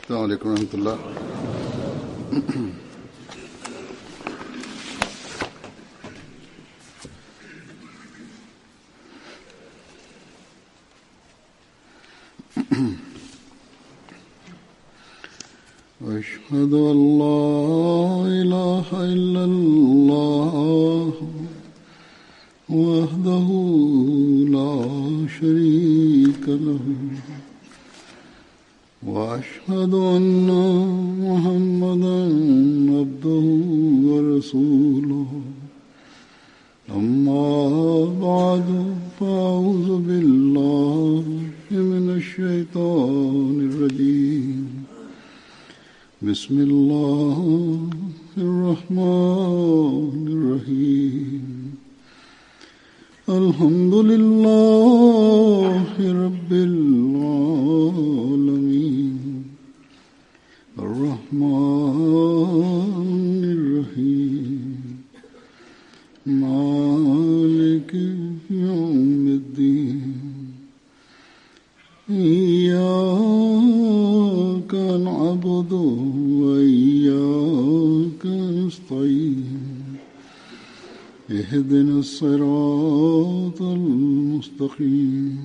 السلام عليكم ورحمة الله. أشهد أن لا إله إلا الله وحده لا شريك له وأشهد أن محمدا عبده ورسوله أما بعد فأعوذ بالله من الشيطان الرجيم بسم الله الرحمن الرحيم الحمد لله رب العالمين الرحمن الرحيم مالك يوم الدين إياك نعبد وإياك نستعين اهدنا الصراط المستقيم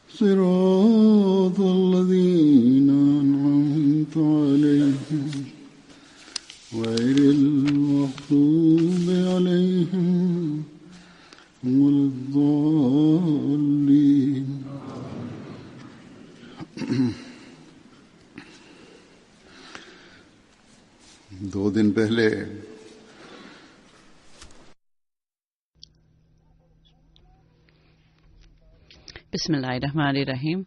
صراط الذين أنعمت عليهم غير المغضوب عليهم ولا الضالين. दो दिन पहले Bismillahirrahmanirrahim.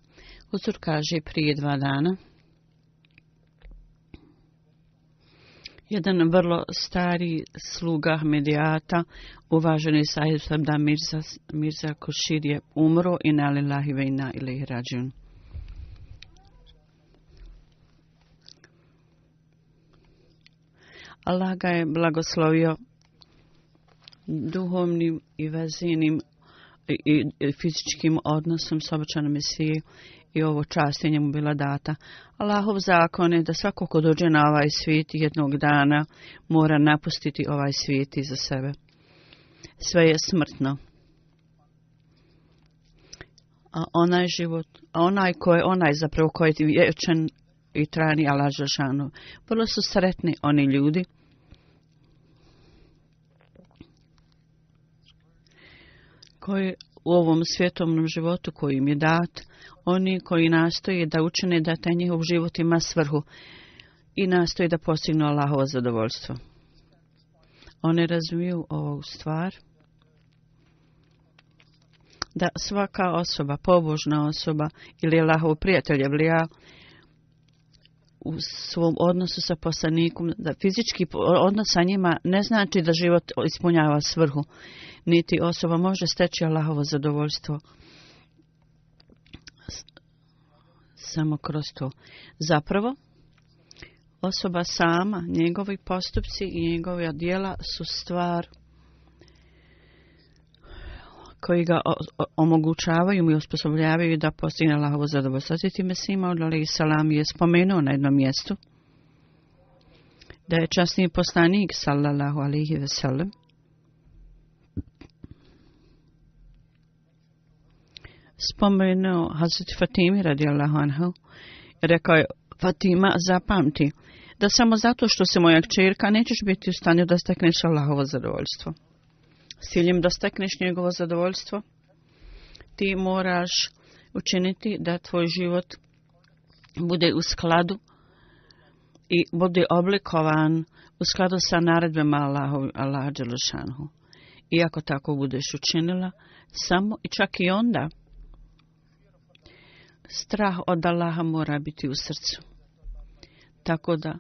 Huzur kaže prije 2 dana jedan vrlo stari sluga Ahmedijata, uvaženi sahib Sabda Mirza Kušir je umro, inna lillahi ve inna ilaihi rađiun. Allah ga je blagoslovio duhovnim i vezinim i fizičkim odnosom s obećanom Mesije i ovo čast je njemu bila data. Allahov zakon je da svako ko dođe na ovaj svijet jednog dana mora napustiti ovaj svijet iza sebe. Sve je smrtno. A onaj život, onaj zapravo koji je vječan i trajni Allah dželešanu. Vrlo su sretni oni ljudi koji u ovom svjetovnom životu koji im je dat, oni koji nastoje da učine da taj njihov život ima svrhu i nastoje da postignu Allahovo zadovoljstvo. Oni razumiju ovu stvar da svaka osoba, pobožna osoba ili Allahov prijatelj evlija u svom odnosu sa poslanikom, da fizički odnos sa njima ne znači da život ispunjava svrhu, niti osoba može steći Allahovo zadovoljstvo samo kroz to. Zapravo, osoba sama, njegovi postupci i njegova djela su stvar koji ga omogućavaju i osposobljavaju da postigne Allahovo zadovoljstvo. Zatim Mesih Maud alejhi selam je spomenuo na jednom mjestu da je časni poslanik sallallahu alejhi ve sellem spomenuo Hazreti Fatimi radijallahu anhu, rekao je: Fatima, zapamti da samo zato što si moja kćerka nećeš biti u stanju da stekneš Allahovo zadovoljstvo. S ciljem da stekneš njegovo zadovoljstvo, ti moraš učiniti da tvoj život bude u skladu i bude oblikovan u skladu sa naredbama Allaha dželešanu. I ako tako budeš učinila, samo i čak i onda strah od Allaha mora biti u srcu. Tako da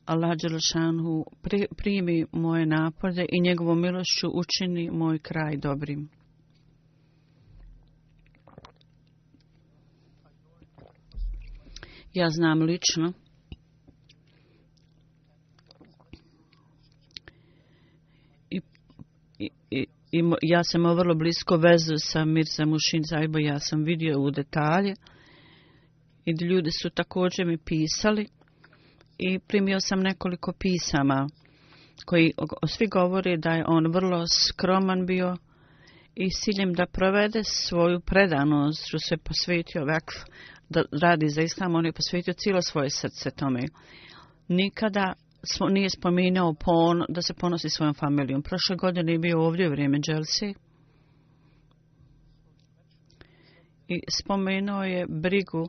Allah dželešanu primi moje napore i njegovom milošću učini moj kraj dobrim. Ja znam lično i ja sam imao vrlo blisko vezu sa Mirza Muhsin Sahibom, ja sam vidio u detalje I ljudi su također mi pisali i primio sam nekoliko pisama koji svi govore da je on vrlo skroman bio i s ciljem da provede svoju predanost, što se posvetio vakf, da radi za islam, on je posvetio cijelo svoje srce tome. Nikada nije spominjao da se ponosi svojom familijom. Prošle godine je bio ovdje u vrijeme dželse i spomenuo je brigu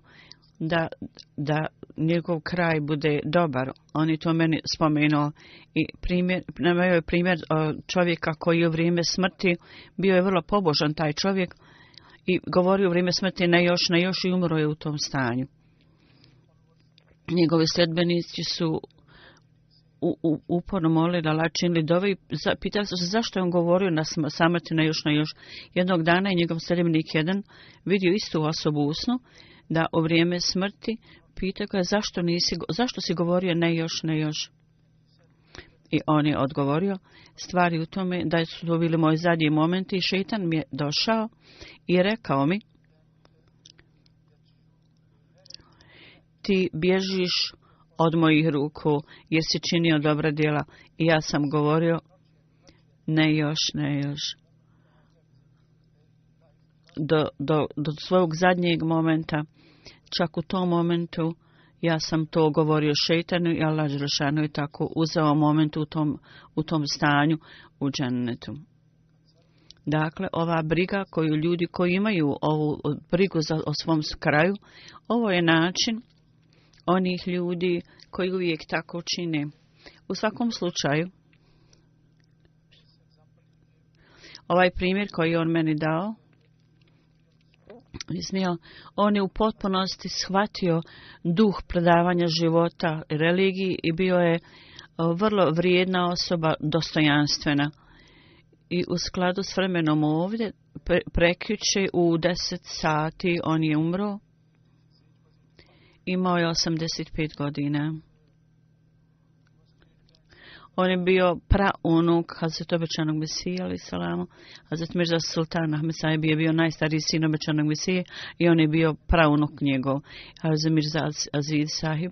da njegov kraj bude dobar. On je to meni spomenuo i naveo je primjer čovjeka koji u vrijeme smrti bio je vrlo pobožan taj čovjek i govorio u vrijeme smrti ne još i umro je u tom stanju. Njegovi sljedbenici su uporno molili da Allah činili dove i pitali su se zašto je on govorio na samrti na još. Jednog dana je njegov sljedbenik jedan vidio istu osobu u snu da u vrijeme smrti pitao ga zašto si govorio ne još. I on je odgovorio, stvari u tome da su to bili moji zadnji momenti i šeitan mi je došao i rekao mi, ti bježiš od mojih ruku jer si činio dobra djela. I ja sam govorio, ne još. Do svog zadnjeg momenta, čak u tom momentu, ja sam to govorio šeitanu i Allah dželešanu je tako uzeo moment u tom stanju u džennetu. Dakle, ova briga koju ljudi koji imaju ovu brigu o svom kraju, ovo je način onih ljudi koji uvijek tako čine. U svakom slučaju, ovaj primjer koji on meni dao, iznio, on je u potpunosti shvatio duh predavanja života i religiji i bio je vrlo vrijedna osoba, dostojanstvena. I u skladu s vremenom ovdje, prekjuče u 10 sati on je umro. Imao je 85 godina. On je bio praunuk Hazreti obećanog Mesije, ali salamu. Hazreti Mirza Sultan Ahmed Sahib je bio najstariji sin obećanog Mesije i on je bio praunuk njegov. Hazreti Mirza Aziz Sahib,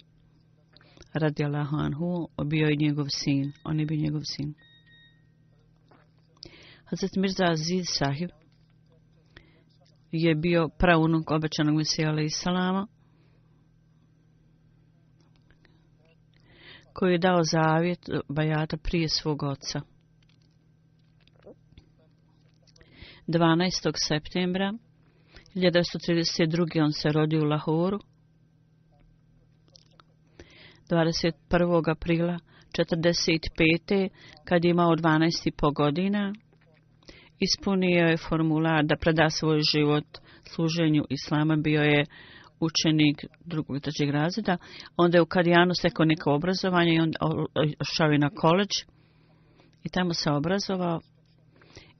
radijallahu anhu, bio je njegov sin. On je bio njegov sin. Hazreti Mirza Aziz Sahib je bio praunuk obećanog Mesije, ali salama, koji je dao zavjet bajata prije svog oca. 12. septembra 1932. on se rodio u Lahoru. 21. aprila 1945. kad je imao 12,5 godina, ispunio je formular da preda svoj život služenju islama. Bio je učenik 2. i 3. razreda. Onda je u Kadijanu stekao neko obrazovanje i on šao je na koledž i tamo se obrazovao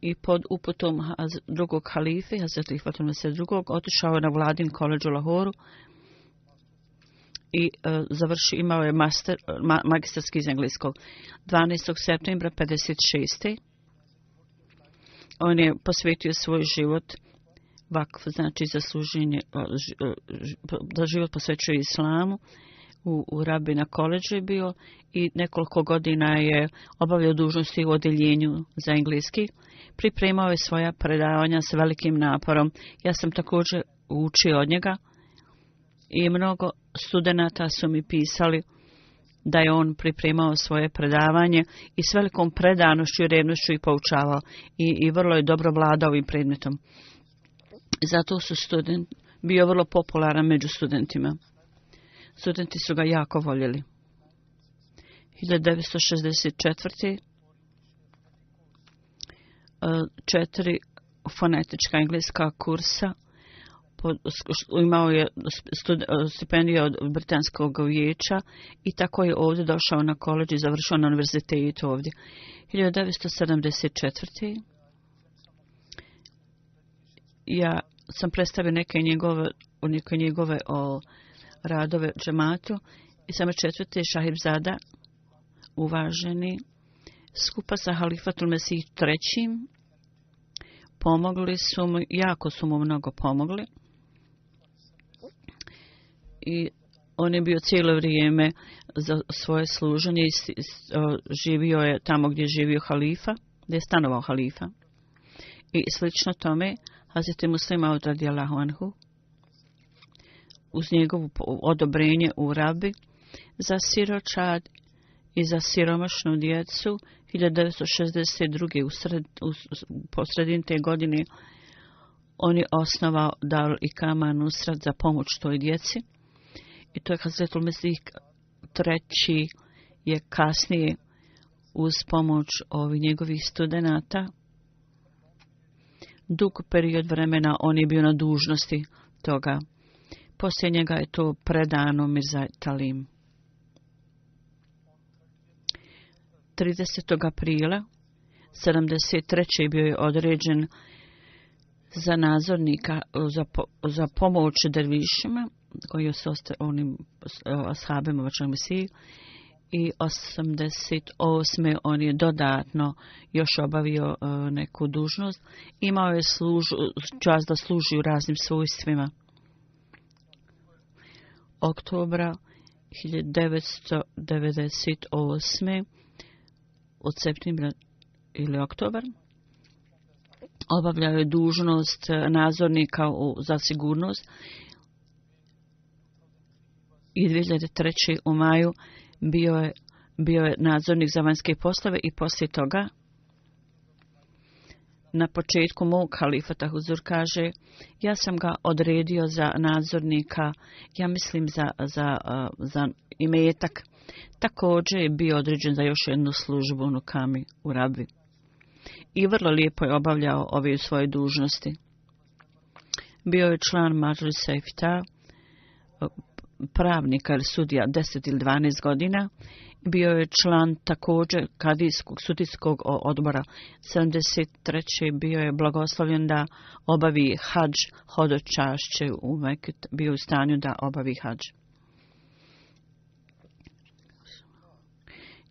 i pod uputom drugog halife, Hazreti Fatime II. Otišao je na vladin koledž u Lahoru i imao je magistarski iz engleskog. 12. septembra 1956. on je posvetio svoj život vakf, znači za služenje, da život posvećuje islamu. U Rabina koledžu je bio i nekoliko godina je obavljao dužnosti u odjeljenju za engleski. Pripremao je svoja predavanja s velikim naporom. Ja sam također učio od njega i mnogo studenata su mi pisali da je on pripremao svoje predavanje i s velikom predanošću i revnošću ih poučavao i vrlo je dobro vladao ovim predmetom. Zato su bio vrlo popularan među studentima. Studenti su ga jako voljeli. 1964. 4 fonetička engleska kursa. Imao je stipendiju od Britanskog vijeća i tako je ovdje došao na koledž i završio na univerzitetu ovdje. 1974. ja sam predstavio neke njegove radove džematu i samo 4. Šahibzada, uvaženi, skupa sa Halifatul Mesih III. Pomogli su mu, jako su mu mnogo pomogli. i on je bio cijelo vrijeme za svoje služenje i živio je tamo gdje je živio halifa, gdje je stanovao halifa. I slično tome, Hazreti Muslim Maud radijallahu anhu, uz njegovo odobrenje u Rabi, za siročad i za siromašnu djecu 1962. Po sredini te godine on je osnovao Darul Ikama Nusrat za pomoć toj djeci. I to je Hazretul Mesih III. Je kasnije uz pomoć ovih njegovih studenata dug period vremena on je bio na dužnosti toga. Poslije njega je to predano Mirza Talim. 30. aprila 73. bio je određen za nadzornika za pomoć dervišima koji su onim ashabima vašeg Mesiji, i 88. on je dodatno još obavio neku dužnost. Imao je čast da služi u raznim svojstvima. Oktobra 1998. od septembra ili oktobar obavljao je dužnost nadzornika za sigurnost i 2003. u maju bio je nadzornik za vanjske poslove i poslije toga na početku mog halifata Huzur kaže, ja sam ga odredio za nadzornika, ja mislim za imetak. Također je bio određen za još jednu službu u Nukami u Rabi. I vrlo lijepo je obavljao ove svoje dužnosti. Bio je član Mađlisa Ifta, pravnika ili sudija 10 ili 12 godina. Bio je član također Kadijskog sudijskog odbora. 73. bio je blagoslovljen da obavi hadž, hodočašće u Meku, bio u stanju da obavi hadž.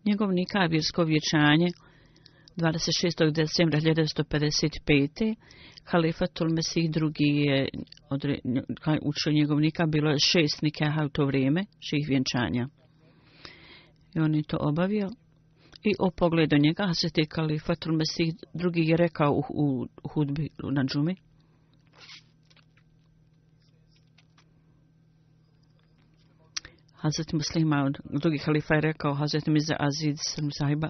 Njegov nikah vjersko vjenčanje 26. decembra 1955. Halifatul Mesih II. Je učio njegov nikah, bilo je 6 nikaha u to vrijeme, 6 vjenčanja. I on je to obavio. I o pogledu njega, Hazreti Halifatul Mesih II. Je rekao u hudbi na džumi. Hazreti Muslima, drugi halifa je rekao Hazreti Mirza Aziz Sahiba,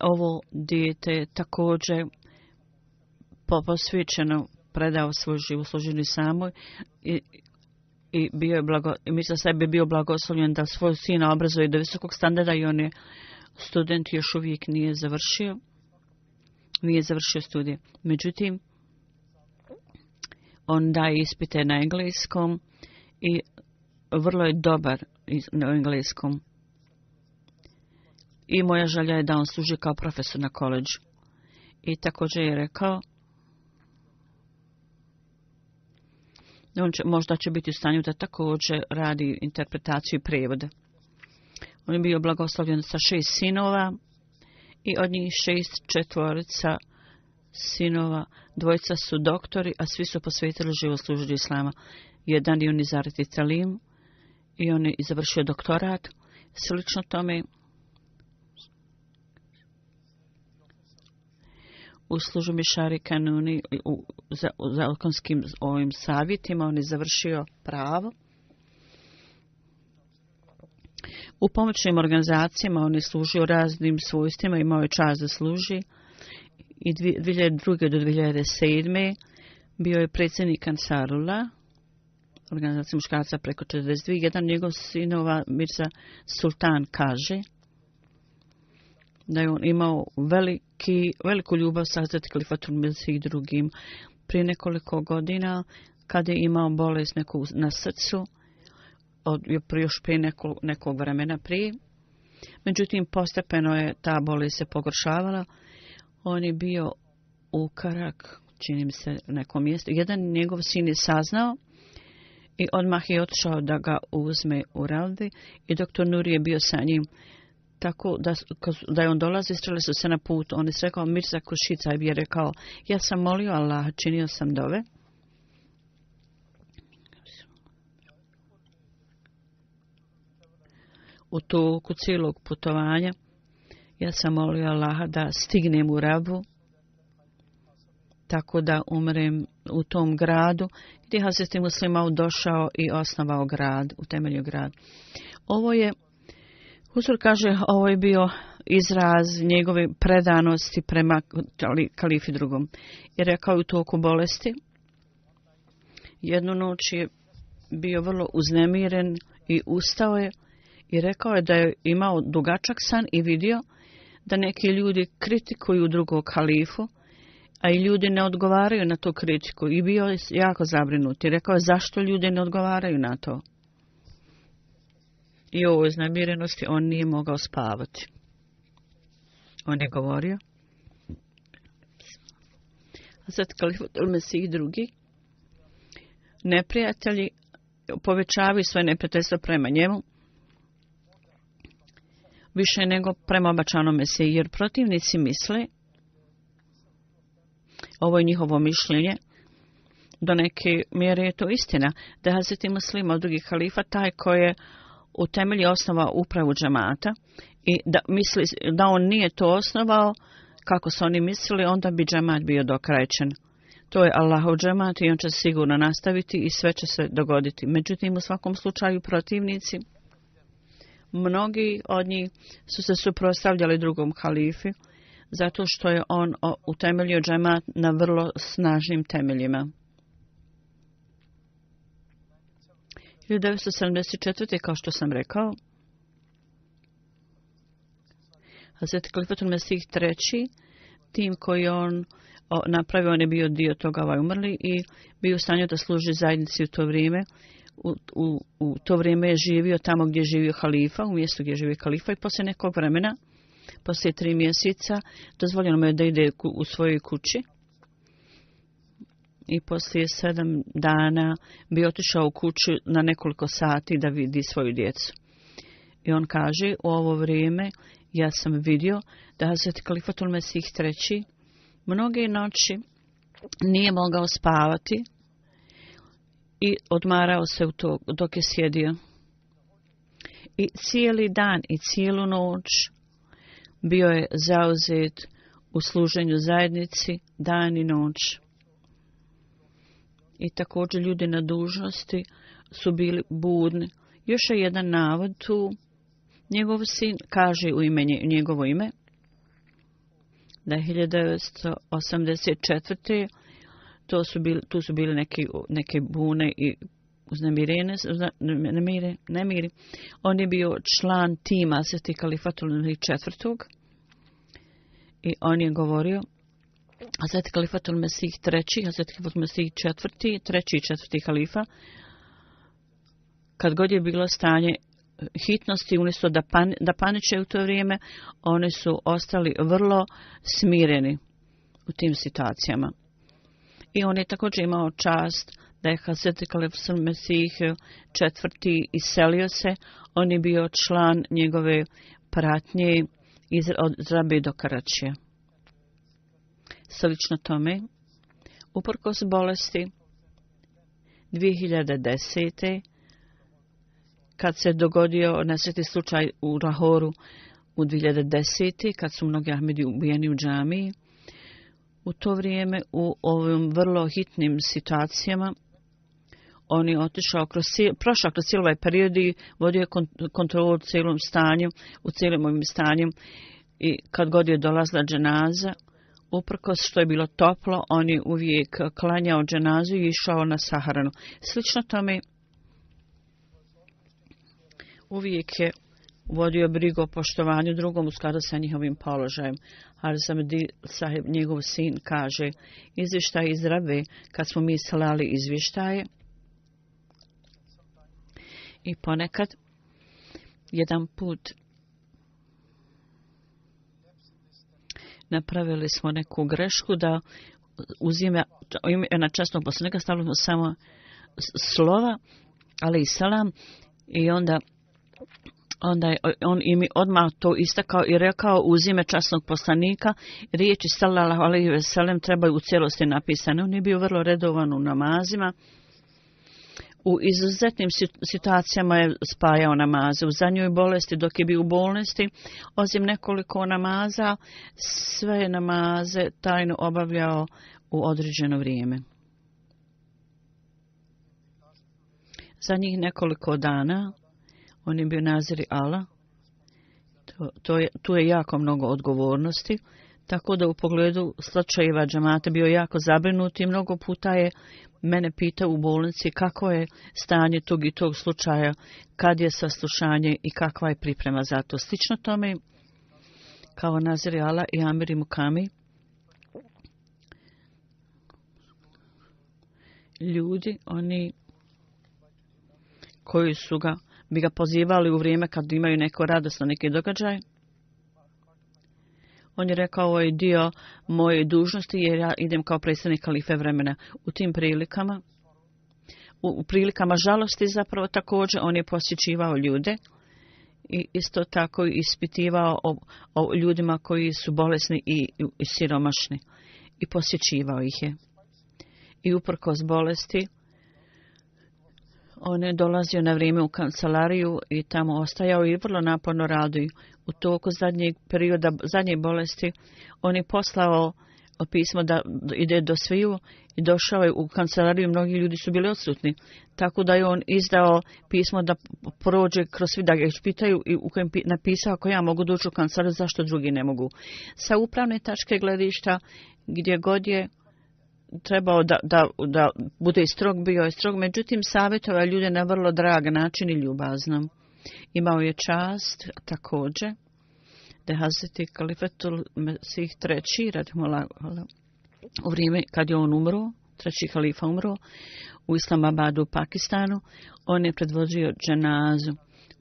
ovo dijete također posvećeno predao svoj život služenju samoj i bio je Mirza Sahib je bio blagoslovljen da svoj sina obrazuje do visokog standarda i on je student, još uvijek nije završio studije. Međutim, on daje ispite na engleskom i vrlo je dobar na engleskom. I moja želja je da on služi kao profesor na koledžu. I također je rekao možda će biti u stanju da također radi interpretaciju i prijevode. On je bio blagoslovljen sa 6 sinova i od njih 6 četvorica sinova, 2 su doktori, a svi su posvetili život služenju islama. Jedan je Nizariti Talim i on je završio doktorat. Slično tome u službi Šari Kanuni u zakonskim ovim savjetima on je završio pravo. U pomoćnim organizacijama on je služio raznim svojstvima, imao je čast da služi. I 2002. do 2007. bio je predsjednik Ansarula, organizacija muškarca preko 42. Jedan njegov sinova Mirza Sultan kaže da je on imao veliku ljubav sa Hazreti Halifatul Mesih II. Prije nekoliko godina, kada je imao bolest na srcu, još prije nekog vremena prije. Međutim, postepeno je ta bolest se pogoršavala. On je bio u Karak, čini mi se, nekom mjestu. Jedan njegov sin je saznao i odmah je otišao da ga uzme u Ralvi i doktor Nuri je bio sa njim. Tako da je on dolazi, streli su se na put. On je rekao, Mirza Kušica je rekao, ja sam molio Allaha, činio sam dove. U toku cijelog putovanja ja sam molio Allaha da stignem u Rabu, tako da umrem u tom gradu gdje Hazreti Muslima došao i osnovao grad, utemeljio grad. Huzur kaže, ovo je bio izraz njegove predanosti prema kalifi drugom. I rekao u toku bolesti, jednu noć je bio vrlo uznemiren i ustao je i rekao je da je imao dugačak san i vidio da neki ljudi kritikuju drugog halifu, a i ljudi ne odgovaraju na tu kritiku. I bio je jako zabrinut i rekao je zašto ljudi ne odgovaraju na to. I u ovoj uznemirenosti on nije mogao spavati. On je govorio. Hazret Kalifatul Mesih drugi, neprijatelji povećavaju svoje neprijateljstvo prema njemu više nego prema obećanom Mesiji, jer protivnici misle, ovo je njihovo mišljenje, do neke mjere je to istina, da je Hazreti Muslima od drugih halifa taj koji je utemelji osnova upravu džemata i da misli da on nije to osnovao kako su oni mislili, onda bi džemat bio dokrajčen. To je Allahov džemat i on će sigurno nastaviti i sve će se dogoditi. Međutim, u svakom slučaju protivnici, mnogi od njih su se suprotstavljali drugom halifi zato što je on utemeljio džemat na vrlo snažnim temeljima. 1974. kao što sam rekao, Hazreti Kalifatul Mesih III, tim koji on napravio, on je bio dio toga umrli i bio u stanju da služi zajednici u to vrijeme. U to vrijeme je živio tamo gdje je živio halifa, u mjestu gdje je živio halifa i poslije nekog vremena, poslije 3 mjeseca, dozvoljeno mu je da ide u svojoj kući. I poslije 7 dana bi otišao u kuću na nekoliko sati da vidi svoju djecu. I on kaže, u ovo vrijeme ja sam vidio da Hazreti Kalifatul Mesih III mnoge noći nije mogao spavati i odmarao se dok je sjedio. I cijeli dan i cijelu noć bio je zauzet u služenju zajednici, dan i noć. I također ljudi na dužnosti su bili budni. Još je jedan navod tu. Njegov sin kaže u njegovo ime da je 1984. Tu su bili neke bune i nemiri. On je bio član tima Hazreti Kalifatul Mesih IV. I on je govorio Hazreti Kalifatul Mesih III, Hazreti Kalifatul Mesih IV, treći i četvrti halifa, kad god je bilo stanje hitnosti, umjesto da paniče u to vrijeme, oni su ostali vrlo smireni u tim situacijama. I on je također imao čast da je Hazreti Kalifatul Mesih IV iselio se. On je bio član njegove pratnje od Rabe do Karačija. Slično tome, uprkos bolesti, 2010. kad se dogodio nesretni slučaj u Lahoru u 2010. kad su mnogi Ahmedi ubijeni u džamiji, u to vrijeme u ovim vrlo hitnim situacijama on je prošao kroz cijeli ovaj period i vodio kontrolu u cijelom stanju, u cijelim ovim stanjem i kad god je dolazila dženaza, uprkos što je bilo toplo, on je uvijek klanjao dženazu i išao na sahranu. Slično tome, uvijek je vodio brigu o poštovanju drugom u skladu sa njihovim položajem. Harzam Sahib, njegov sin, kaže, izvještaj iz Rabe, kad smo mi slali izvještaje, i ponekad, jedan put, napravili smo neku grešku da uz ime na časnog poslanika stavili smo samo slova, ali i salam, i onda je on im odmah to istakao i rekao uz ime časnog poslanika, riječi sallallahu alejhi ve sellem trebaju u cijelosti napisane. On je bio vrlo redovan u namazima. U izuzetnim situacijama je spajao namaze. U zadnjoj bolesti, dok je bio u bolesti, osim nekoliko namaza, sve namaze tajno obavljao u određeno vrijeme. Za njih nekoliko dana on je bio Nazir Allah. Tu je jako mnogo odgovornosti, tako da u pogledu slučajeva džamata bio jako zabrinut i mnogo puta je mene pitao u bolnici kako je stanje tog i tog slučaja, kad je saslušanje i kakva je priprema za to. Slično tome kao Nazir Allah i Amir Mukami, ljudi, oni koji su bi ga pozivali u vrijeme kad imaju neko radosno, neki događaj. On je rekao, ovo je dio moje dužnosti jer ja idem kao predstavnik halife vremena. U tim prilikama, u prilikama žalosti zapravo također on je posjećivao ljude i isto tako ispitivao o ljudima koji su bolesni i siromašni i posjećivao ih je. I uprkos bolesti, on je dolazio na vrijeme u kancelariju i tamo ostajao i vrlo naporno radio. U toku zadnjeg perioda, zadnje bolesti, on je poslao pismo da ide do sviju i došao je u kancelariju. Mnogi ljudi su bili odsutni. Tako da je on izdao pismo da prođe kroz svi, da ga ispitaju i u kojem napisao ako ja mogu doći u kancelariju, zašto drugi ne mogu. Sa upravne tačke gledišta, gdje god je trebao da bude strog, bio je strog, međutim savjetovao ljude na vrlo drag način i ljubazno. Imao je čast također da Hazreti Kalifatul Mesih III. U vrijeme kad je on umro, treći halifa umro u Islamabadu u Pakistanu, on je predvodio dženazu.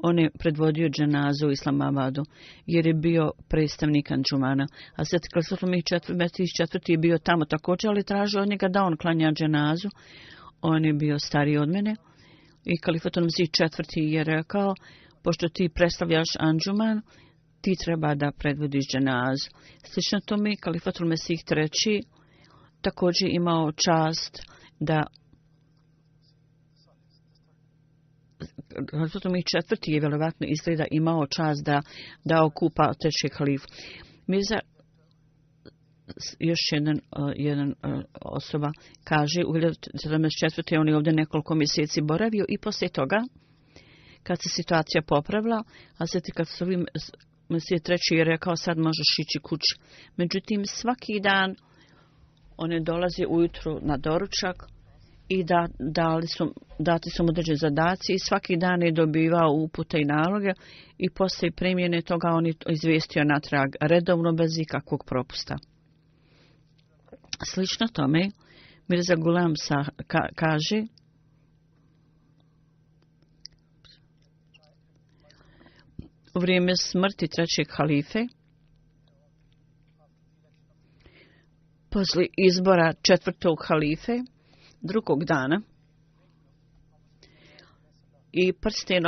On je predvodio dženazu u Islamabadu jer je bio predstavnik Anđumana. A Hazreti Kalifatul Mesih IV. Je bio tamo također, ali tražio od njega da on klanja dženazu. On je bio stariji od mene i Kalifatul Mesih IV. Je rekao, pošto ti predstavljaš Anđuman, ti treba da predvodiš dženazu. Slično tome, Kalifatul Mesih III. Također imao čast da Kalifatul Mesih IV. Je vjerovatno izgleda imao čast da okupa trećeg halifu. Mirza, još jedan osoba kaže, u 1974. on je ovdje nekoliko mjeseci boravio i poslije toga, kad se situacija popravila, a sad kad su ovim Mesih III. Je rekao, sad možeš ići kući. Međutim, svaki dan on je dolazio ujutru na doručak i dati su mu određeni zadaci i svaki dan je dobivao upute i naloge i poslije primjene toga on je izvijestio natrag redovno bez ikakvog propusta. Slično tome, Mirza Gulam kaže, u vrijeme smrti trećeg halife, poslije izbora četvrtog halife, drugog dana, i prsten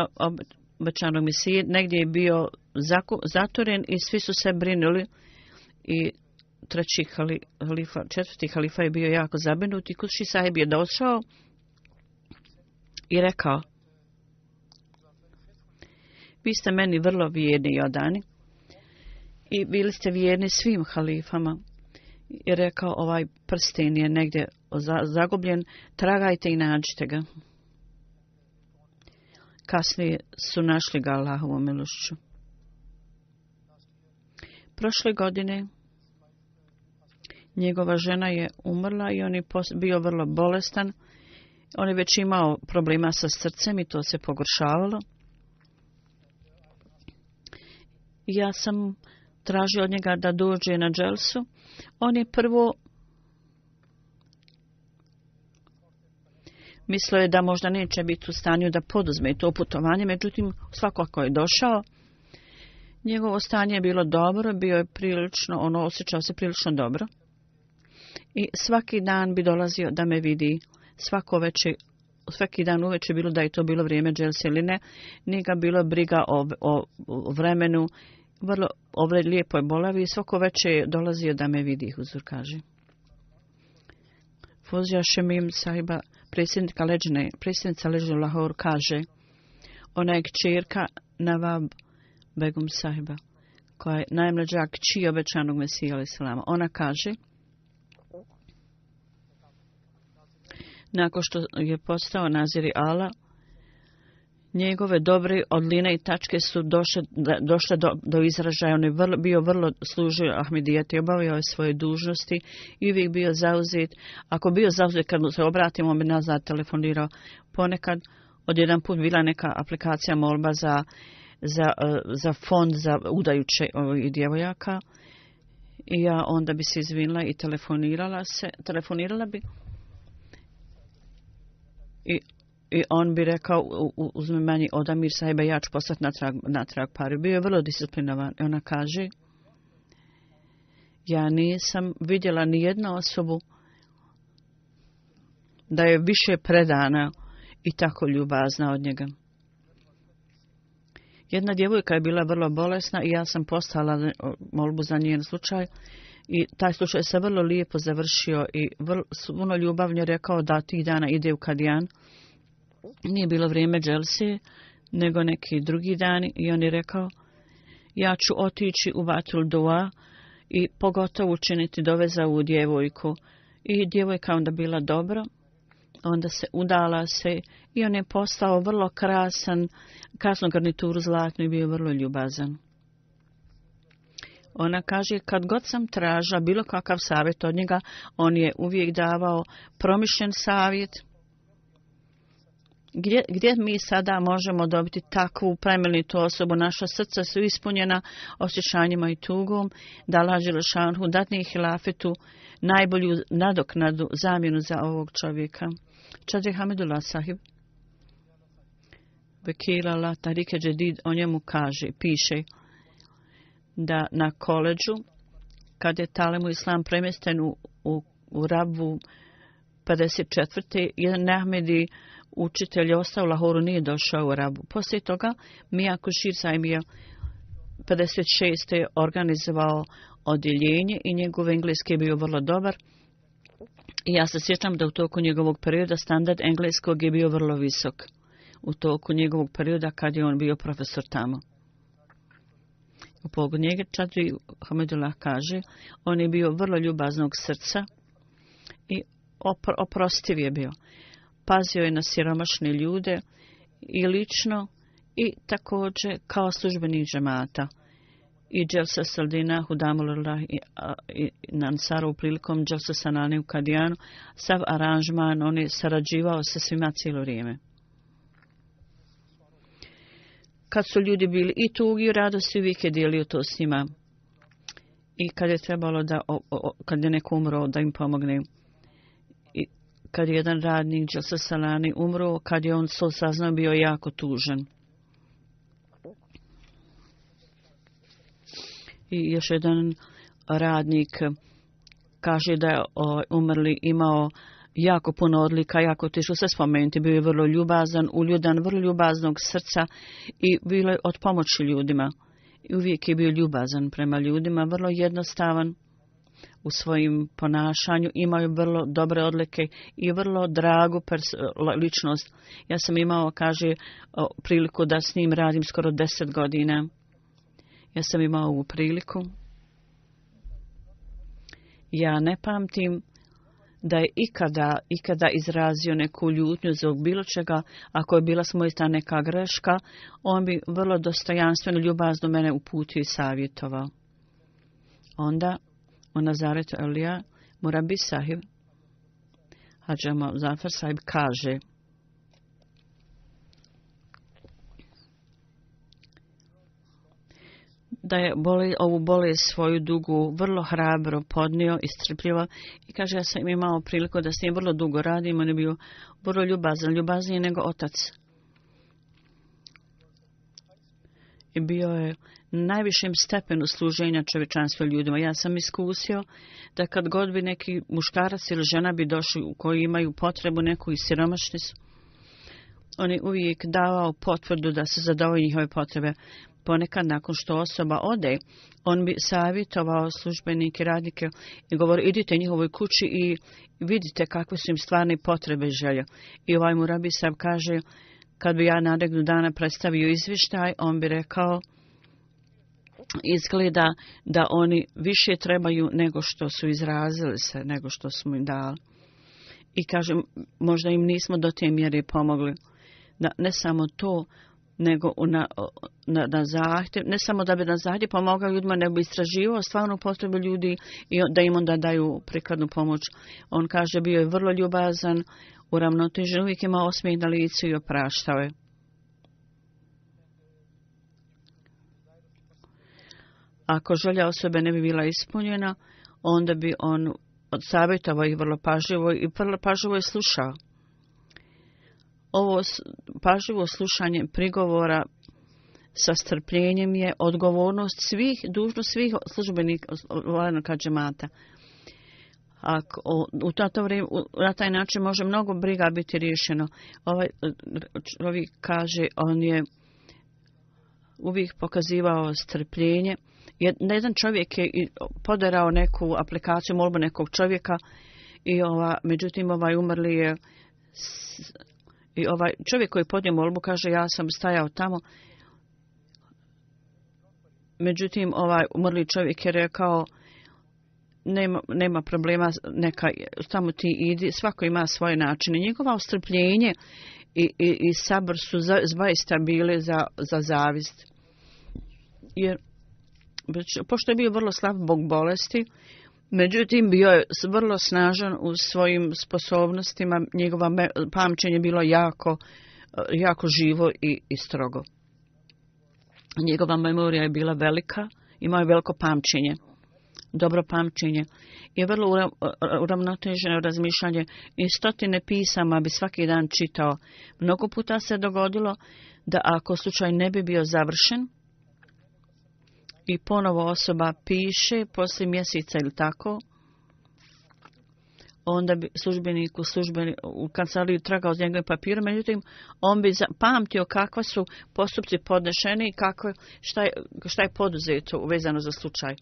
obećanog Mesije negdje je bio zatvoren i svi su se brinuli i četvrti halifa je bio jako zabrinut i Kuši sahib je došao i rekao, vi ste meni vrlo vjerni i odani i bili ste vjerni svim halifama. I rekao, ovaj prsten je negdje zagubljen, tragajte i nađite ga. Kasnije su našli ga Allahovom milošću. Prošle godine njegova žena je umrla i on je bio vrlo bolestan. On je već imao problema sa srcem i to se pogoršavalo. Ja sam tražio od njega da dođe na dželsu. On je prvo mislio je da možda neće biti u stanju da poduzme to putovanje, međutim svakako je došao. Njegovo stanje je bilo dobro, bio je osjećao se prilično dobro. I svaki dan bi dolazio da me vidi, svaki dan uveče bilo da je to bilo vrijeme dželse ili ne, nije ga bilo briga o vremenu, vrlo lijepo je bolavio i svako večer je dolazio da me vidi, huzur kaže. Fozija Šemim sahiba predsjednica Leđne Lahore kaže, ona je kćerka Nawab Begum sahiba, koja je najmlađa kći obećanog Mesija alejhi selama. Ona kaže, nakon što je postao Nazir Allah, njegove dobre odline i tačke su došle do izražaja. On je bio vrlo služio Ahmedijeti, obavio je svoje dužnosti i uvijek bio zauzet. Ako bio zauzet, kad mu se obratimo, on bi nazad telefonirao. Ponekad, odjedan put bila neka aplikacija molba za fond za udajuće djevojaka. I ja onda bi se izvinila i telefonirala bi. I on bi rekao, uzmi meni od Amir sahiba, ja ću poslati natrag pari. Bio je vrlo disciplinovan. I ona kaže, ja nisam vidjela ni jednu osobu da je više predana i tako ljubazna od njega. Jedna djevojka je bila vrlo bolesna i ja sam poslala molbu za njen slučaj. I taj slučaj se vrlo lijepo završio i vrlo ljubavno rekao da tih dana ide u Kadijan. Nije bilo vrijeme dželse, nego neki drugi dani i on je rekao, ja ću otići u Vatul Dua i pogotovo učiniti dove za ovu djevojku. I djevojka onda bila dobro, onda se udala se i on je postao vrlo krasnu garnituru zlatnu i bio vrlo ljubazan. Ona kaže, kad god sam tražila bilo kakav savjet od njega, on je uvijek davao promišljen savjet. Gdje mi sada možemo dobiti takvu plemenitu osobu? Naša srca su ispunjena osjećanjima i tugom, da Allah dželešanu dadne hilafetu najbolju nadoknadu, zamjenu za ovog čovjeka. Čadri Hamidullah sahib, Vekil Allah Tarike Džedid, o njemu piše da na koleđu, kad je Talemu Islam premješten u Rabu 54. jedan Nahmedi učitelj je ostao u Lahoru, nije došao u Rabu. Poslije toga Mija Kušir Saim je 56. organizovao odjeljenje i njegov engleski je bio vrlo dobar. I ja se sjećam da u toku njegovog perioda standard engleskog je bio vrlo visok. U toku njegovog perioda kad je on bio profesor tamo. U pogled njega Čadri Hamidullah kaže, on je bio vrlo ljubaznog srca i oprostiv je bio. Pazio je na siromašne ljude i lično i također kao službenik džemata. I Dželsa Saldina, Hudamullah i Nansaru prilikom Dželsa Sanani u Kadijanu, sav aranžman, on je sarađivao sa svima cijelo vrijeme. Kad su ljudi bili i tugi u radosti, uvijek je dijelio to s njima. I kad je trebalo kad je neko umro, da im pomogne. I kad je jedan radnik Dželsa Salani umro, kad je on saznao, bio jako tužan. I još jedan radnik kaže da je umrli imao jako puno odlika, jako teško se spomenuti. Bio je vrlo ljubazan, uljudan, vrlo ljubaznog srca i bilo je od pomoći ljudima. I uvijek je bio ljubazan prema ljudima, vrlo jednostavan u svojim ponašanju. Imao je vrlo dobre odlike i vrlo dragu ličnost. Ja sam imao, kaže, priliku da s njim radim skoro 10 godina. Ja sam imao ovu priliku. Ja ne pamtim da je ikada izrazio neku ljutnju zbog bilo čega. Ako je bila s moje strane neka greška, on bi vrlo dostojanstveno, ljubazno mene uputio i savjetovao. Onda u Nazaretu Elija Murabi sahib, Hadžama Zafar sahib kaže, da je ovu bolest svoju dugu vrlo hrabro podnio i strpljivo i kaže, ja sam imao priliku da s njim vrlo dugo radim, on je bio vrlo ljubazan, ljubazniji nego otac. I bio je na najvišem stepenu služenja čovječanstva ljudima. Ja sam iskusio da kad god bi neki muškarac ili žena bi došli koji imaju potrebu neku i siromašni su, On je uvijek davao potvrdu da se zadovolji njihove potrebe. Ponekad, nakon što osoba ode, on bi savjetovao službenike, radnike i govorio, idite njihovoj kući i vidite kakve su im stvarne potrebe i želje. I ovaj mu rabi sam kaže, kad bi ja narednog dana predstavio izvještaj, on bi rekao, izgleda da oni više trebaju nego što su izrazili se, nego što smo im dali. I kažem, možda im nismo do te mjere pomogli. Da, ne samo to, nego na zahtjev, ne samo da bi na zahtjev pomogao ljudima, nego bi istraživao stvarno potrebe ljudi i da im onda daju prikladnu pomoć. On kaže, bio je vrlo ljubazan, uravnotežen, uvijek imao osmijeh na licu i opraštao je. Ako želja osobe ne bi bila ispunjena, onda bi on savjetovao ih vrlo pažljivo i vrlo pažljivo je slušao. Ovo pažljivo slušanje prigovora sa strpljenjem je odgovornost svih, dužnost svih službenika Valenoga džemata. Na taj način može mnogo briga biti riješeno. Ovaj čovjek kaže, on je uvijek pokazivao strpljenje. Jedan čovjek je poderao neku aplikaciju, molbu nekog čovjeka i međutim ovaj umrli je i ovaj čovjek koji je podnio molbu kaže, ja sam stajao tamo. Međutim ovaj umrli čovjek je rekao, nema problema, neka tamo ti idi, svako ima svoje načine. Njegova strpljenje i sabor su zaista bile za zavist. Jer pošto je bio vrlo slab zbog bolesti, međutim bio je vrlo snažan u svojim sposobnostima, njegova pamćenje bilo jako živo i strogo. Njegova memorija je bila velika, imao je veliko pamćenje, dobro pamćenje i vrlo uravnoteženo razmišljanje i stotine pisama bi svaki dan čitao. Mnogo puta se dogodilo da ako slučaj ne bi bio završen, i ponovo osoba piše poslije mjeseca ili tako, onda bi službenik u kancelariju tragao s njegovim papirom, međutim, on bi pamtio kakva su postupci podnešeni i šta je poduzeto vezano za slučaj.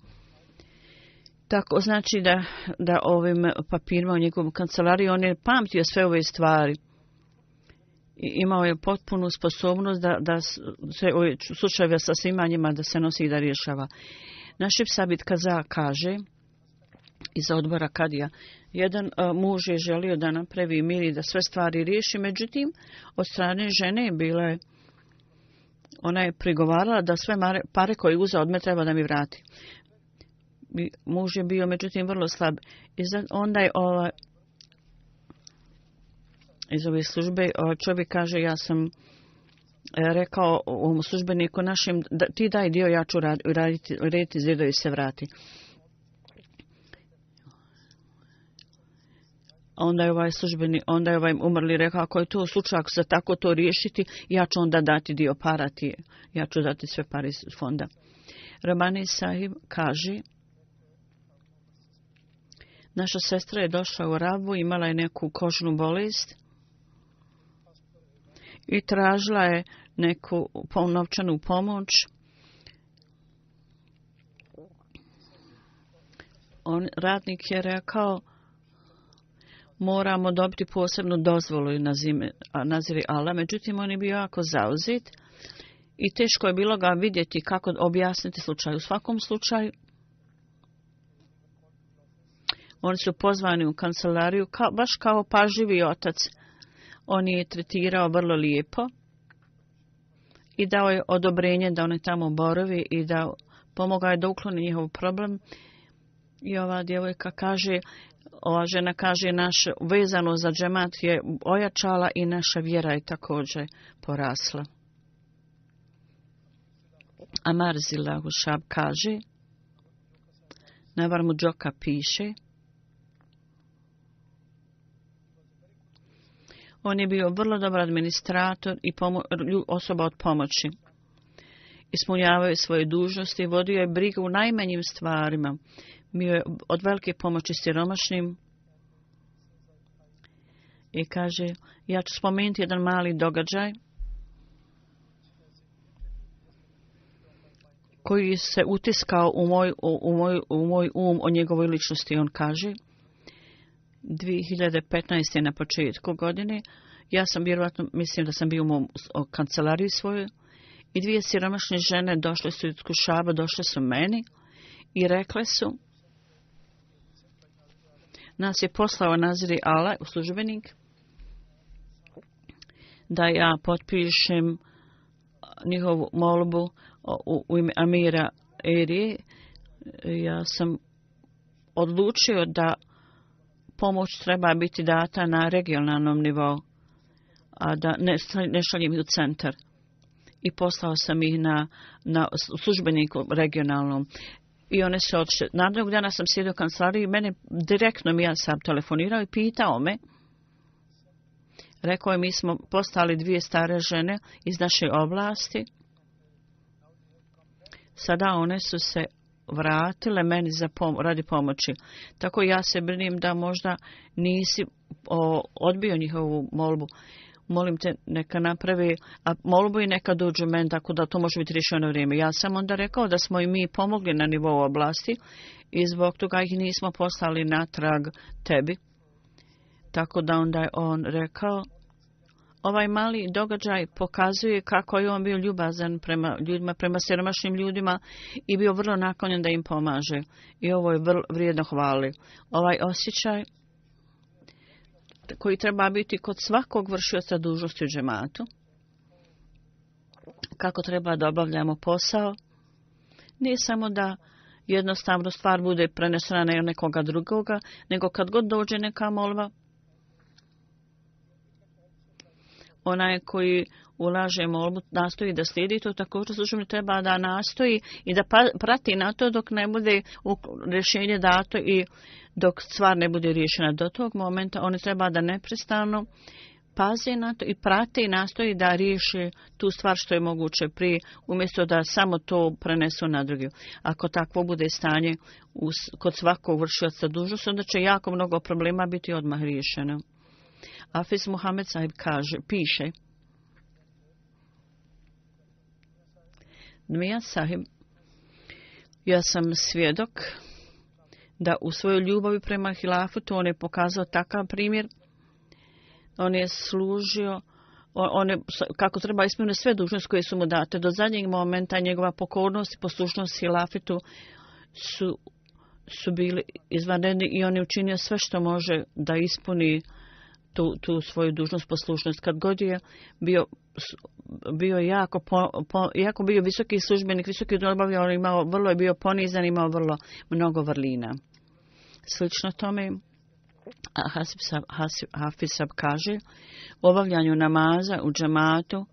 Tako znači da ovim papirima u njegovom kancelariji on je pamtio sve ove stvari. I imao je potpunu sposobnost da se ove slučajeve sa svima njima da se nosi i da rješava. Našib Sabit Kaza kaže iz odbora Kadija, jedan muž je želio da napravi mir i da sve stvari riješi, međutim od strane žene ona je prigovarala da sve pare koje je uzeo od me treba da mi vrati. Muž je bio međutim vrlo slab i onda je iz ove službe čovjek kaže, ja sam rekao ovom službeniku našem, ti daj dio, ja ću urediti zidovi se vrati. Onda je ovaj umrli rekao, ako je to slučaj, ako se tako to riješiti, ja ću onda dati dio para ti, ja ću dati sve pare iz fonda. Rabani Sahib kaže, naša sestra je došla u Rabu, imala je neku kožnu bolest i tražila je neku novčanu pomoć. Radnik je rekao, moramo dobiti posebnu dozvolu i naziri Allah, međutim on je bio jako zauzet i teško je bilo ga vidjeti kako objasniti slučaj. U svakom slučaju oni su pozvani u kancelariju baš kao pažljivi otac. On je tretirao vrlo lijepo i dao je odobrenje da oni tamo borovi i da pomogao je da ukloni njihov problem. I ova djevojka kaže, ova žena kaže, naše vezano za džemat je ojačala i naša vjera je također porasla. Amar Zillahu Šab kaže, Navar Mudžoka piše, on je bio vrlo dobar administrator i osoba od pomoći. Ispunjavao je svoje dužnosti, vodio je brigu u najmanjim stvarima. Bio je od velike pomoći siromašnim I kaže, ja ću spomenuti jedan mali događaj koji se utiskao u moj o njegovoj ličnosti. On kaže, 2015. na početku godine, ja sam vjerovatno, mislim da sam bio u mom kancelariji svojoj, i dvije siromašne žene došle su iz Kušaba, došle su meni i rekle su, nas je poslao Naziri Allah, službenik, da ja potpišem njihovu molbu u ime Amira Erije. Ja sam odlučio da pomoć treba biti data na regionalnom nivou, a da ne šaljem ih u centar. I poslao sam ih na službeniku regionalnom. I one se odšle. Narednog dana sam sjedio u kancelariji i mene direktno mi ja sam telefonirao i pitao me. Rekao je, mi smo postali dvije stare žene iz naše oblasti. Sada one su se vratile meni radi pomoći. Tako ja se brinim da možda nisi odbio njihovu molbu. Molim te, neka napravi molbu i neka dođu meni, tako da to može biti riješeno vrijeme. Ja sam onda rekao da smo i mi pomogli na nivou oblasti i zbog toga ih nismo poslali natrag tebi. Tako da onda je on rekao, ovaj mali događaj pokazuje kako je on bio ljubazan prema ljudima, prema siromašnim ljudima i bio vrlo naklonjen da im pomaže. I ovo je vrlo vrijedno hvali. Ovaj osjećaj koji treba biti kod svakog vršioca dužnosti u džematu, kako treba da obavljamo posao, nije samo da jednostavno stvar bude prenesena na nekoga drugoga, nego kad god dođe neka molba, onaj koji ulaže molbu nastoji da slijedi to, također službeno treba da nastoji i da prati na to dok ne bude rješenje dato i dok stvar ne bude riješena. Do tog momenta oni treba da neprestano paze na to i prate i nastoji da riješi tu stvar što je moguće prije, umjesto da samo to prenesu na drugi. Ako takvo bude stanje kod svakog vršioca dužnosti, onda će jako mnogo problema biti odmah riješeno. Hafiz Muhammed Sahib piše, Dmija Sahib, ja sam svjedok da u svojoj ljubavi prema hilafutu on je pokazao takav primjer. On je služio, kako treba ispuniti sve dužnosti koje su mu date. Do zadnjeg momenta njegova pokornost i poslušnost hilafitu su bili izvanredni i on je učinio sve što može da ispuni tu svoju dužnost, poslušnost. Kad god je bio jako bio visoki službenik, visoki dobavljač, vrlo je bio ponizan, imao vrlo mnogo vrlina. Slično tome, Hafiz Sahib kaže, u obavljanju namaza u džematu,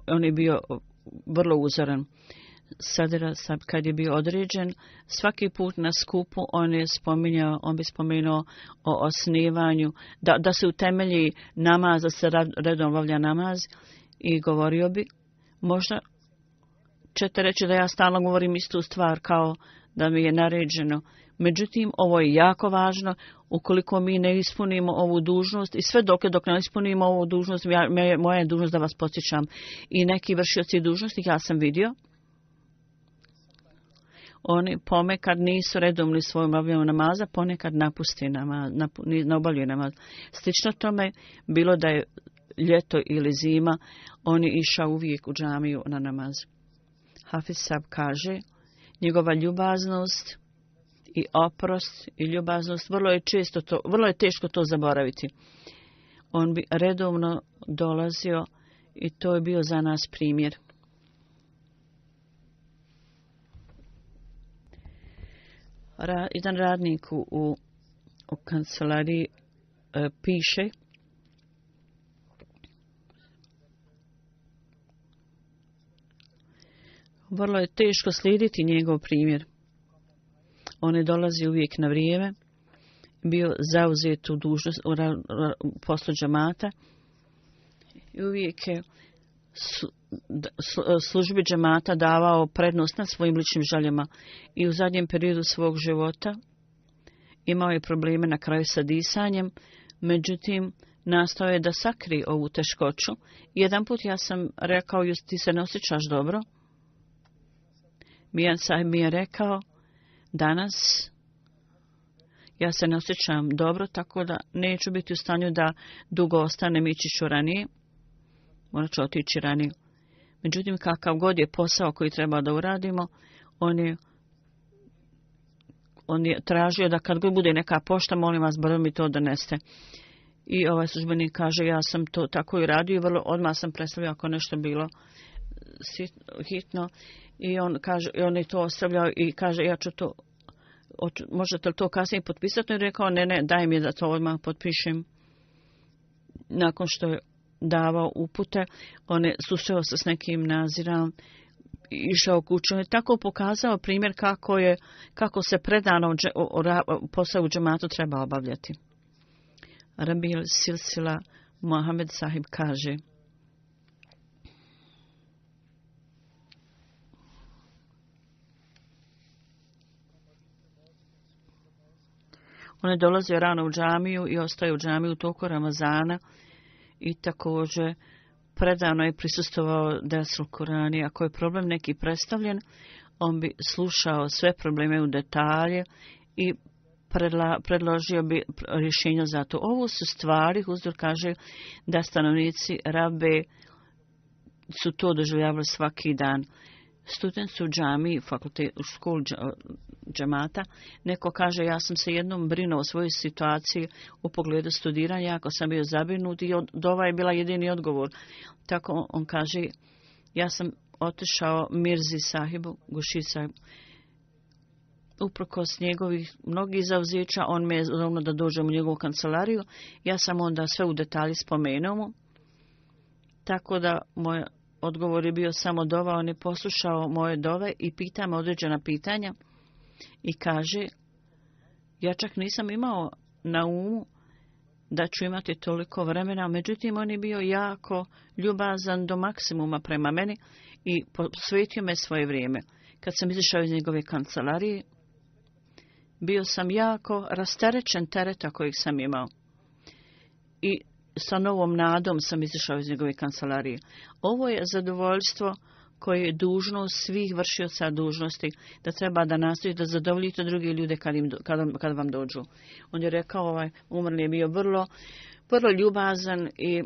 on je bio vrlo uzoran. Sadira Sahib kad je bio određen, svaki put na skupu on bi spomenuo o osnivanju, da se utemelji namaz, da se redom obavlja namaz i govorio bi, možda ćete reći da ja stalno govorim istu stvar kao da mi je naređeno. Međutim, ovo je jako važno. Ukoliko mi ne ispunimo ovu dužnost i sve dok ne ispunimo ovu dužnost, moja je dužnost da vas podsjećam. I neki vršioci dužnosti, ja sam vidio, oni ponekad nisu redovni svojom obavljanju namaza, ponekad napusti namaz, ne obavljaju namaz. Slično tome, bilo da je ljeto ili zima, on je išao uvijek u džamiju na namaz. Hafiz Sahib kaže, njegova ljubaznost i oprost i ljubaznost, vrlo je teško to zaboraviti. On bi redovno dolazio i to je bio za nas primjer. Jedan radnik u kancelariji piše, vrlo je teško slijediti njegov primjer. On je dolazi uvijek na vrijeme, bio zauzet u dužnost u poslu džemata i uvijek je službi džemata davao prednost nad svojim ličnim željama i u zadnjem periodu svog života imao je probleme na kraju sa disanjem. Međutim, nastao je da sakri ovu teškoću. Jedan put ja sam rekao, ti se ne osjećaš dobro? Mijan Sahib mi je rekao, danas ja se ne osjećam dobro, tako da neću biti u stanju da dugo ostanem, ići ću ranije. Morat ću otići ranije. Međutim, kakav god je posao koji treba da uradimo, on je tražio da kad god bude neka pošta, molim vas, bar mi to doneste. I ovaj službenik kaže, ja sam to tako i radio i vrlo odmah sam predstavljao ako nešto bilo hitno. I on je to ostavljao i kaže, ja ću to, možete li to kasnije potpisati? I rekao, ne, daj mi da to odmah potpišem. Nakon što je davao upute, on je susreo se s nekim nazirom, išao kuću. On je tako pokazao primjer kako se predano posao u džematu treba obavljati. Rabil Silsila Mohamed Sahib kaže, on je dolazio rano u džamiju i ostaje u džamiju u toku Ramazana i također predano je prisustvovao Dersul Kurani. Ako je problem neki predstavljen, on bi slušao sve probleme u detalje i predložio bi rješenja za to. Ovo su stvari, Huzur kaže, da stanovnici Rabe su to doživljavali svaki dan. Student u džami, u školu džemata, neko kaže, ja sam se jednom brinuo o svojoj situaciji u pogledu studiranja, ako sam bio zabrinut i dova je bila jedini odgovor. Tako on kaže, ja sam otišao Mirzi Sahibu, Guši Sahibu, uprkos njegovih mnogih zauzeća, on me je zovno da dođem u njegovu kancelariju, ja sam onda sve u detalji spomenuo mu, tako da moj odgovor je bio samo dova. On je poslušao moje dove i pita me određena pitanja i kaže, ja čak nisam imao na umu da ću imati toliko vremena, međutim on je bio jako ljubazan do maksimuma prema meni i posvetio me svoje vrijeme. Kad sam izišao iz njegove kancelarije, bio sam jako rasterećen tereta kojeg sam imao i sa novom nadom sam izišao iz njegove kancelarije. Ovo je zadovoljstvo koje je dužnost svih vršioca dužnosti, da treba da nastojite da zadovoljite druge ljude kad vam dođu. On je rekao, umrli je bio vrlo ljubazan i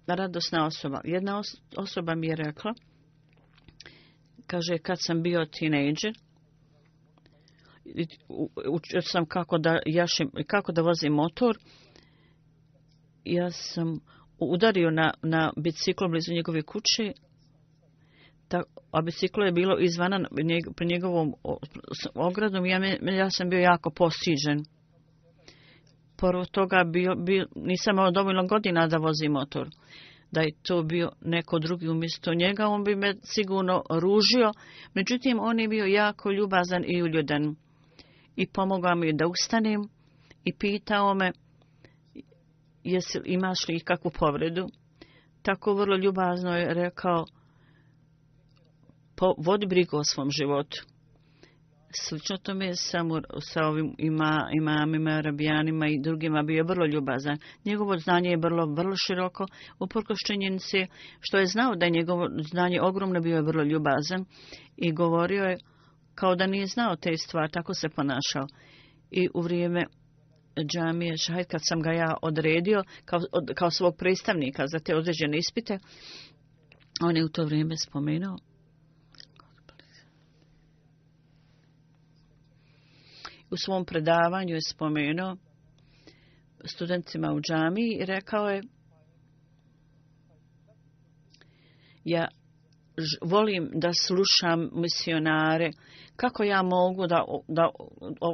radosna osoba. Jedna osoba mi je rekla, kaže, kad sam bio tinejdžer, učio sam kako da vozim motor. Ja sam udario na biciklo blizu njegove kuće, a biciklo je bilo izvana pri njegovom ogradom i ja sam bio jako postiđen. Prvo toga nisam imao dovoljno godina da vozim motor. Da je to bio neko drugi umjesto njega, on bi me sigurno ružio. Međutim, on je bio jako ljubazan i uljudan. I pomogao mi da ustanem i pitao me, imaš li kakvu povredu? Tako vrlo ljubazno je rekao, vodi brigu o svom životu. Slično tome sa ovim imamima, rabijanima i drugima bio vrlo ljubazan. Njegovo znanje je vrlo široko, uprkos činjenici što je znao da je njegovo znanje ogromno, bio je vrlo ljubazan i govorio je kao da nije znao te stvari, tako se ponašao. I u vrijeme džamije Šahid, kad sam ga ja odredio kao svog predstavnika za te određene ispite, on je u to vrijeme spomenuo, u svom predavanju je spomenuo studentima u džamiji i rekao je, ja volim da slušam misionare, kako ja mogu da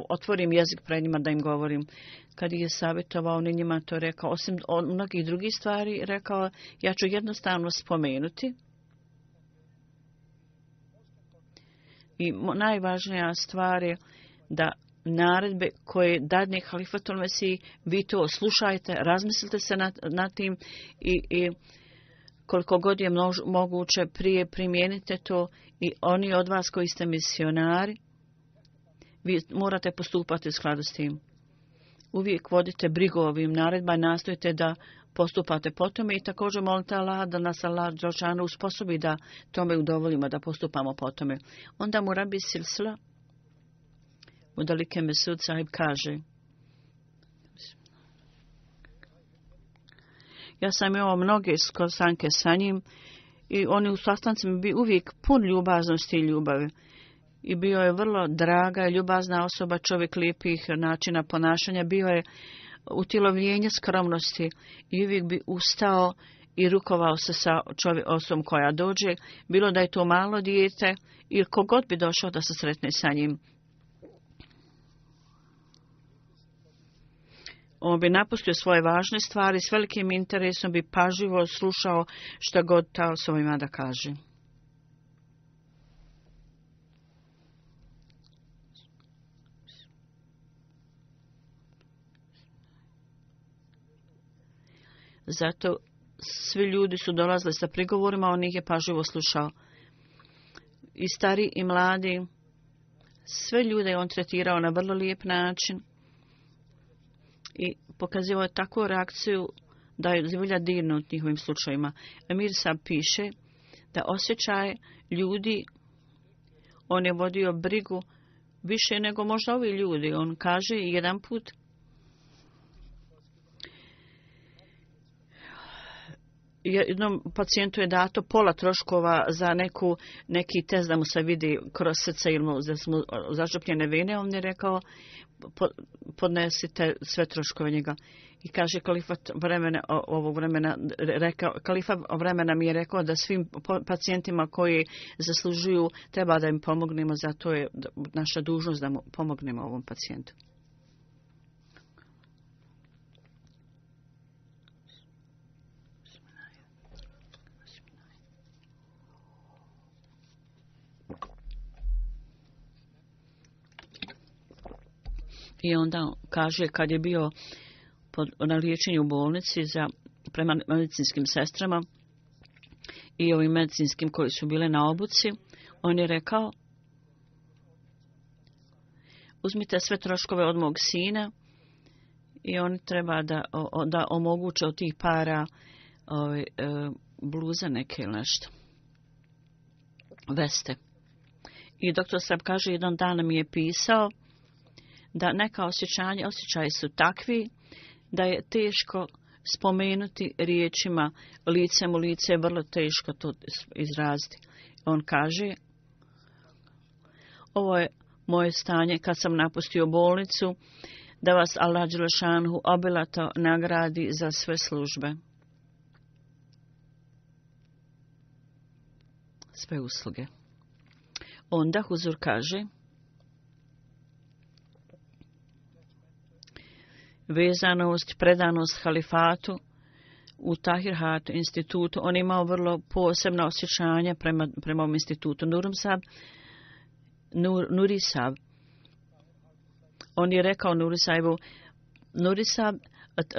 otvorim jezik pred njima da im govorim. Kad je savjetovao, on je njima to rekao, osim mnogih drugih stvari, rekao, ja ću jednostavno spomenuti. I najvažnija stvar je da naredbe koje dadne Halifatul Mesih, vi to slušajte, razmislite se nad tim i koliko god je moguće prije primijenite to i oni od vas koji ste misionari, vi morate postupati u skladu s tim. uvijek vodite brigu ovim naredba i nastojite da postupate po tome i također molite Allah da nas Allah dželešanu usposobi da tome udovolimo, da postupamo po tome. Onda mu Rabi Silsila Mudalike Mesud sahib kaže: ja sam imao mnoge sastanke sa njim i oni u sastancima bi uvijek pun ljubaznosti i ljubavi. I bio je vrlo draga i ljubazna osoba, čovjek lijepih načina ponašanja, bio je utjelovljenje skromnosti i uvijek bi ustao i rukovao se sa osobom koja dođe, bilo da je to malo dijete ili kogod bi došao da se sretne sa njim. On bi napustio svoje važne stvari, s velikim interesom bi pažljivo slušao šta god ta osoba ima da kaže. Zato svi ljudi su dolazili sa prigovorima, on ih je pažljivo slušao. I stari i mladi, sve ljude je on tretirao na vrlo lijep način i pokazivao je takvu reakciju da je zbilja dirnut njihovim slučajima. Emir Sab piše da osjećaj ljudi, on je vodio brigu više nego možda ovi ljudi. On kaže jedan put: jednom pacijentu je dato pola troškova za neki test da mu se vidi kroz srce ili da su mu zaštupljene vene. On je rekao: podnesite sve troškove njega. I kaže kalifat vremena mi je rekao da svim pacijentima koji zaslužuju treba da im pomognemo, zato je naša dužnost da mu pomognemo ovom pacijentu. I onda kaže kad je bio na liječenju u bolnici prema medicinskim sestrama i ovim medicinskim koji su bile na obuci, on je rekao: uzmite sve troškove od mog sina i on treba da omoguće od tih para bluze neke ili nešto, veste. I doktor Sab kaže, jedan dan mi je pisao da neka osjećaji su takvi da je teško spomenuti riječima, licem u lice je vrlo teško to izraziti. On kaže: ovo je moje stanje kad sam napustio bolnicu, da vas Allah dželešanu obilato nagradi za sve službe, sve usluge. Onda Huzur kaže: vezanost, predanost halifatu u Tahirhatu institutu, on imao vrlo posebna osjećanja prema ovom institutu. Nuri Sab, on je rekao Nuri Sab,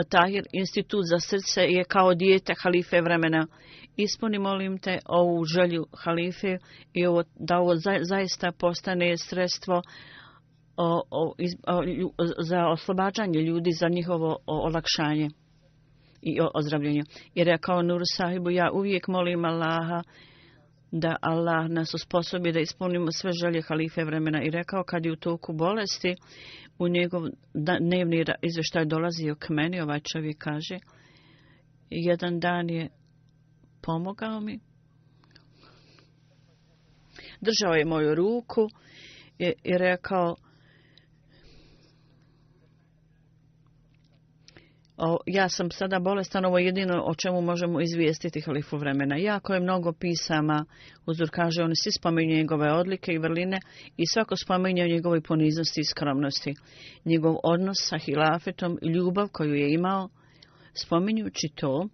Tahir institut za srce je kao dijete halife vremena. Ispuni, molim te, ovu želju halife i da ovo zaista postane sredstvo za oslobađanje ljudi, za njihovo olakšanje i ozdravljenje. I rekao Nur sahibu, ja uvijek molim Allaha da Allah nas usposobi da ispunimo sve želje halife vremena. I rekao kad je u toku bolesti, u njegov dnevni izvještaj dolazio k meni, ovaj čovjek kaže, jedan dan je pomogao mi, držao je moju ruku i rekao: ja sam sada bolestan, ovo je jedino o čemu možemo izvijestiti halifu vremena. Jako je mnogo pisama, Huzur kaže, oni svi spominju njegove odlike i vrline i svako spominje o njegovoj poniznosti i skromnosti. Njegov odnos sa hilafetom i ljubav koju je imao, spominjući to,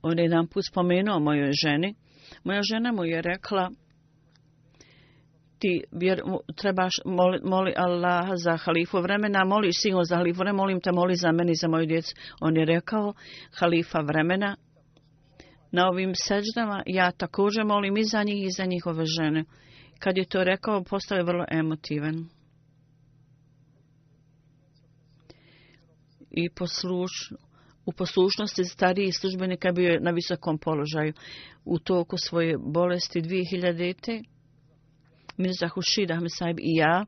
on je jedan put spomenuo mojoj ženi. Moja žena mu je rekla: ti trebaš moli Allaha za halifu vremena, moliš sigurno za halifu vremena, molim te, moli za mene i za moju djecu. On je rekao: halifa vremena, na ovim seđdama ja također molim i za njih i za njihove žene. Kad je to rekao, postao je vrlo emotivan. i u poslušnosti starijih službenika bio je na visokom položaju. U toku svoje bolesti 2000. Mirza Huršid Ahmed Sahib i ja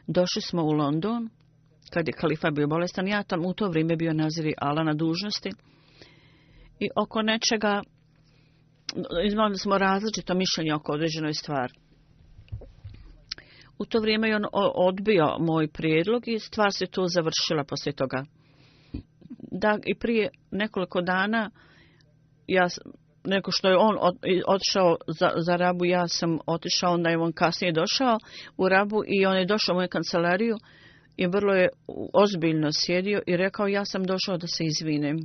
došli smo u London kad je kalifa bio bolestan. Ja tam u to vrijeme bio naziri ala na dužnosti i oko nečega imali smo različito mišljenje oko određenoj stvari. U to vrijeme je on odbio moj prijedlog i stvar se tu završila poslije toga. Da, i prije nekoliko dana, neko što je on otišao za Rabu, ja sam otišao, onda je on kasnije došao u Rabu i on je došao u moju kancelariju i vrlo je ozbiljno sjedio i rekao ja sam došao da se izvinem.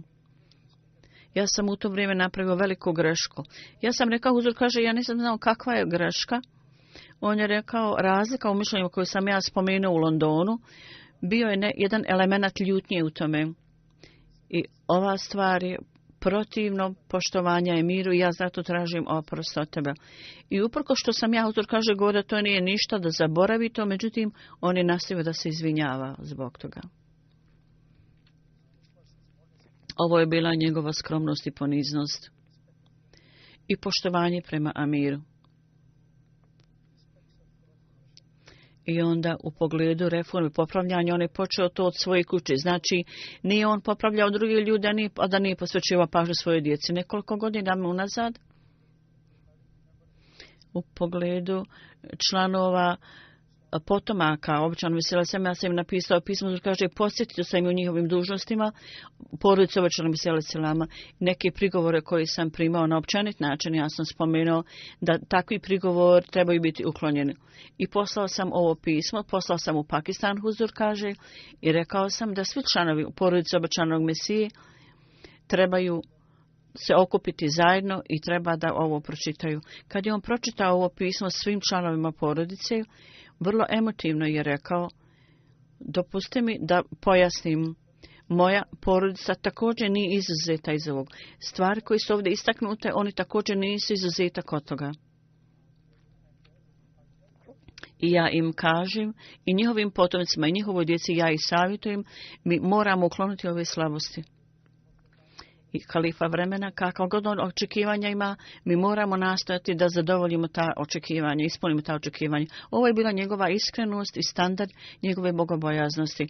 Ja sam u to vrijeme napravio veliku grešku. Ja sam rekao, Huzur kaže, ja nisam znao kakva je greška. On je rekao, razlika u mišljenju koju sam ja spomenuo u Londonu, bio je jedan element ljutnje u tome. I ova stvar je protivno poštovanja i miru i ja zato tražim oprost od tebe. I uprko što sam ja, Huzur kaže, govorio, to nije ništa, da zaboravi to, međutim, on je nastavio da se izvinjava zbog toga. Ovo je bila njegova skromnost i poniznost i poštovanje prema Amiru. I onda u pogledu reforme popravljanja on je počeo to od svoje kuće. Znači, nije on popravljao druge ljude, a da nije posvećivao pažnju svojoj djeci. Nekoliko godina unazad u pogledu članova potomaka, običan Veselesem, ja sam im napisao pismo, kaže, posjetite se im u njihovim dužnostima, porodice običan Veseleselama, neke prigovore koje sam primao na općenit način, ja sam spomenuo da takvi prigovor trebaju biti uklonjeni. I poslao sam ovo pismo, poslao sam u Pakistan, Huzur kaže, i rekao sam da svi članovi porodice običanog Mesije trebaju se okupiti zajedno i treba da ovo pročitaju. Kad je on pročitao ovo pismo svim članovima porodice, vrlo emotivno je rekao, dopustite mi da pojasnim, moja porodica također nije izuzeta iz ovog. Stvari koje su ovdje istaknute, oni također nisu izuzetak od toga. I ja im kažem, i njihovim potomcima, i njihovoj djeci, ja ih savjetujem, mi moramo ukloniti ove slabosti. I kalifa vremena, kakav god on očekivanja ima, mi moramo nastojati da zadovoljimo ta očekivanja, ispunimo ta očekivanja. Ovo je bila njegova iskrenost i standard njegove bogobojaznosti.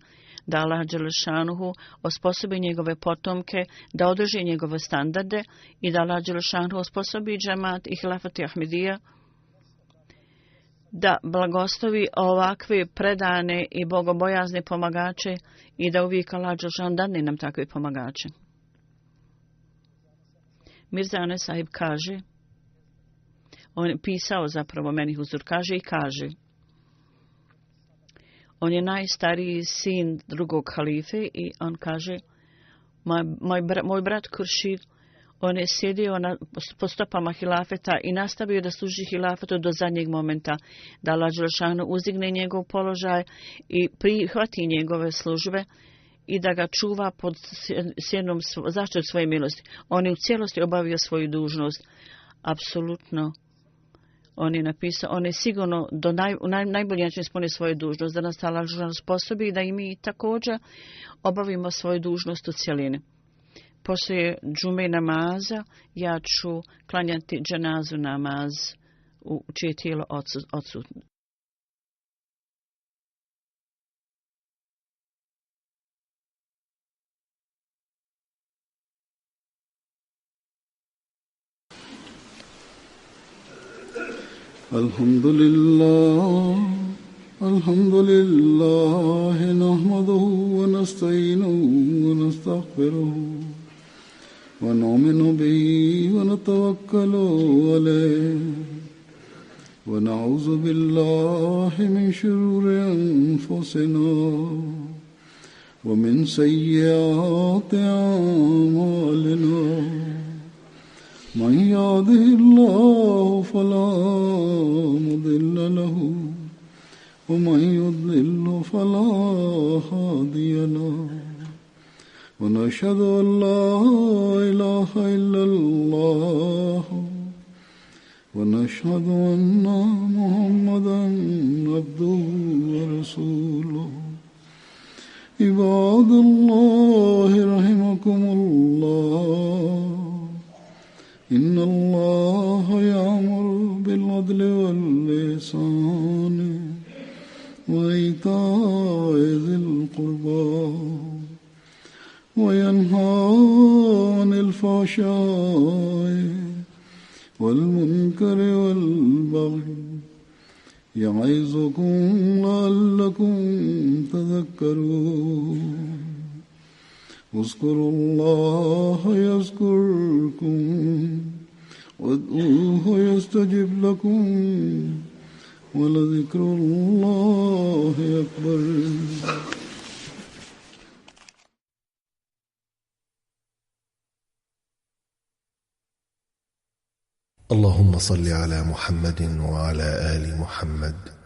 Da Allah Đelešanuhu osposobi njegove potomke, da održi njegove standarde i da Allah Đelešanuhu osposobi džemat i hilafati Ahmedija, da blagoslovi ovakve predane i bogobojazne pomagače i da uvijek Allah Đelešanuhu dadne nam takve pomagače. Mirza Ahmed Sahib kaže, on je pisao zapravo meni, Huzur kaže i kaže, on je najstariji sin drugog halife i on kaže, moj brat Khuršid, on je sjedio po stopama hilafeta i nastavio da služi hilafetu do zadnjeg momenta, da Allah Đelešanu uzdigne njegov položaj i prihvati njegove službe i da ga čuva pod sjednom zaštitom svoje milosti. On je u cijelosti obavio svoju dužnost. Apsolutno. On je napisao, on je sigurno u najbolji način ispunio svoju dužnost, da nas Allah sposobi i da i mi također obavimo svoju dužnost u cjelini. Poslije džume namaza ja ću klanjati dženazu namaz u čije tijelo odsutno. Alhamdulillah, nahmaduhu wa nasta'inuhu wa nastaghfiruhu wa nu'minu bihi wa natawakkalu alayhi wa na'udhu billahi min shururi anfusina wa min sayyiati a'malina. من يهده الله فلا مضل له ومن يضلل فلا هادي له ونشهد أن لا إله إلا الله ونشهد أن محمدا عبده ورسوله عباد الله رحمكم الله إن الله يأمر بالعدل والإحسان وإيتاء ذي القربى وينهى عن الفحشاء والمنكر والبغي يعظكم لعلكم تذكرون اذكروا الله يذكركم وادعوه يستجب لكم ولذكر الله أكبر. اللهم صل على محمد وعلى آل محمد